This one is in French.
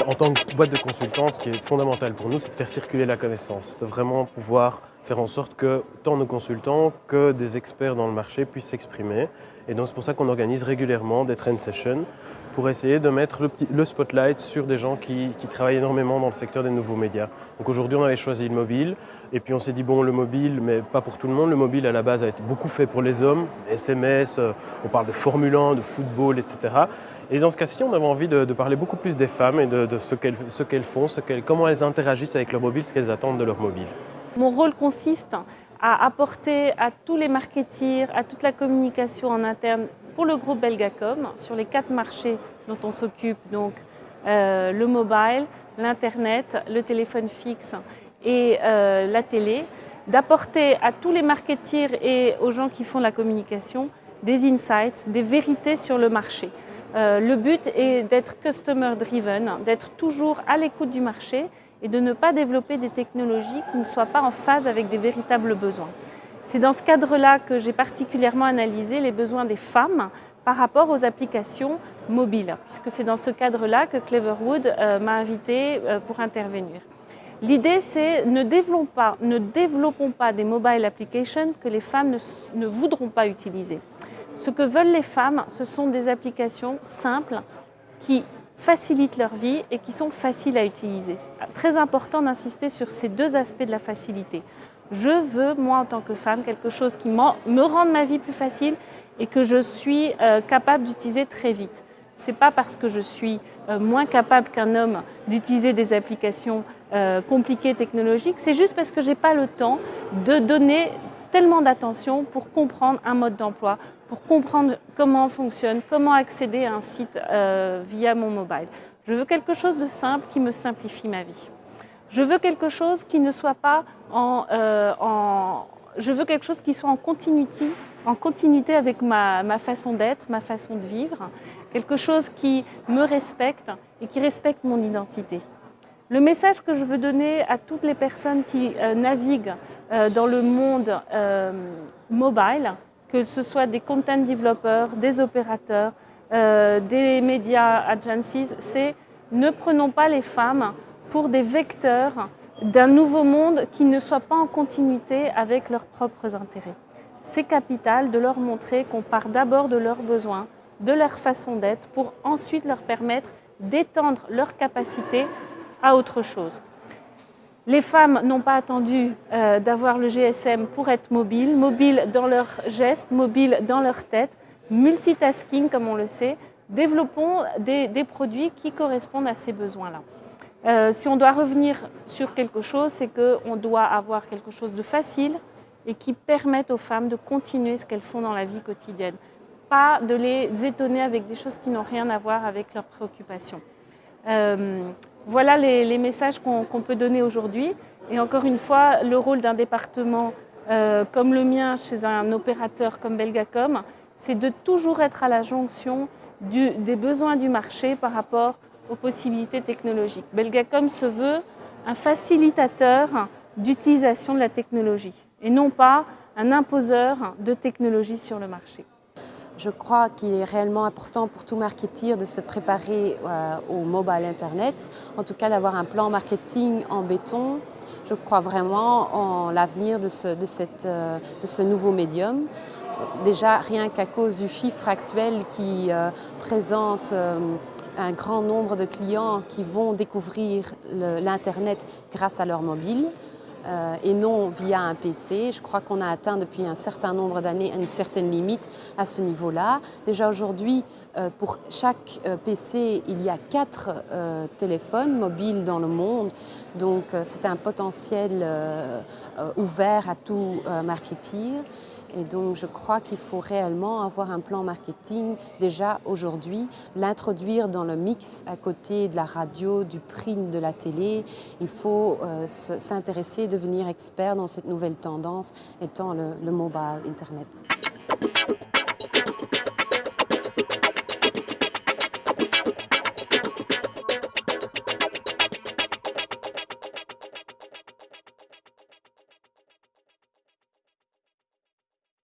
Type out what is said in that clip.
En tant que boîte de consultants, ce qui est fondamental pour nous, c'est de faire circuler la connaissance, de vraiment pouvoir faire en sorte que tant nos consultants que des experts dans le marché puissent s'exprimer. Et donc c'est pour ça qu'on organise régulièrement des trend sessions pour essayer de mettre le spotlight sur des gens qui travaillent énormément dans le secteur des nouveaux médias. Donc aujourd'hui, on avait choisi le mobile, et puis on s'est dit, bon, le mobile, mais pas pour tout le monde. Le mobile, à la base, a été beaucoup fait pour les hommes, SMS, on parle de Formule 1, de football, etc. Et dans ce cas-ci, on avait envie de parler beaucoup plus des femmes et de ce qu'elles font, comment elles interagissent avec leur mobile, ce qu'elles attendent de leur mobile. Mon rôle consiste à apporter à tous les marketeers, à toute la communication en interne pour le groupe Belgacom sur les 4 marchés dont on s'occupe, donc le mobile, l'internet, le téléphone fixe et la télé, d'apporter à tous les marketeers et aux gens qui font la communication des insights, des vérités sur le marché. Le but est d'être customer driven, d'être toujours à l'écoute du marché et de ne pas développer des technologies qui ne soient pas en phase avec des véritables besoins. C'est dans ce cadre-là que j'ai particulièrement analysé les besoins des femmes par rapport aux applications mobiles, puisque c'est dans ce cadre-là que Cleverwood m'a invité pour intervenir. L'idée, c'est ne développons pas des mobile applications que les femmes ne voudront pas utiliser. Ce que veulent les femmes, ce sont des applications simples qui facilitent leur vie et qui sont faciles à utiliser. C'est très important d'insister sur ces 2 aspects de la facilité. Je veux, moi, en tant que femme, quelque chose qui me rende ma vie plus facile et que je suis capable d'utiliser très vite. Ce n'est pas parce que je suis moins capable qu'un homme d'utiliser des applications compliquées, technologiques, c'est juste parce que je n'ai pas le temps de donner tellement d'attention pour comprendre un mode d'emploi, pour comprendre comment on fonctionne, comment accéder à un site via mon mobile. Je veux quelque chose de simple qui me simplifie ma vie. Je veux quelque chose qui ne soit pas je veux quelque chose qui soit en continuité avec ma façon d'être, ma façon de vivre, quelque chose qui me respecte et qui respecte mon identité. Le message que je veux donner à toutes les personnes qui naviguent dans le monde mobile, que ce soit des content developers, des opérateurs, des media agencies, c'est ne prenons pas les femmes pour des vecteurs d'un nouveau monde qui ne soit pas en continuité avec leurs propres intérêts. C'est capital de leur montrer qu'on part d'abord de leurs besoins, de leur façon d'être, pour ensuite leur permettre d'étendre leurs capacités à autre chose. Les femmes n'ont pas attendu d'avoir le GSM pour être mobiles dans leurs gestes, mobiles dans leur tête, multitasking comme on le sait. Développons des produits qui correspondent à ces besoins-là. Si on doit revenir sur quelque chose, c'est qu'on doit avoir quelque chose de facile et qui permette aux femmes de continuer ce qu'elles font dans la vie quotidienne. Pas de les étonner avec des choses qui n'ont rien à voir avec leurs préoccupations. Voilà les messages qu'on peut donner aujourd'hui. Et encore une fois, le rôle d'un département comme le mien chez un opérateur comme Belgacom, c'est de toujours être à la jonction des besoins du marché par rapport aux possibilités technologiques. Belgacom se veut un facilitateur d'utilisation de la technologie et non pas un imposeur de technologie sur le marché. Je crois qu'il est réellement important pour tout marketeur de se préparer au mobile internet, en tout cas d'avoir un plan marketing en béton. Je crois vraiment en l'avenir de ce nouveau médium. Déjà, rien qu'à cause du chiffre actuel qui présente un grand nombre de clients qui vont découvrir l'Internet grâce à leur mobile. Et non via un PC. Je crois qu'on a atteint depuis un certain nombre d'années une certaine limite à ce niveau-là. Déjà aujourd'hui, pour chaque PC, il y a 4 téléphones mobiles dans le monde. Donc c'est un potentiel ouvert à tout marketeur. Et donc je crois qu'il faut réellement avoir un plan marketing déjà aujourd'hui, l'introduire dans le mix à côté de la radio, du print, de la télé. Il faut s'intéresser, devenir expert dans cette nouvelle tendance étant le mobile internet.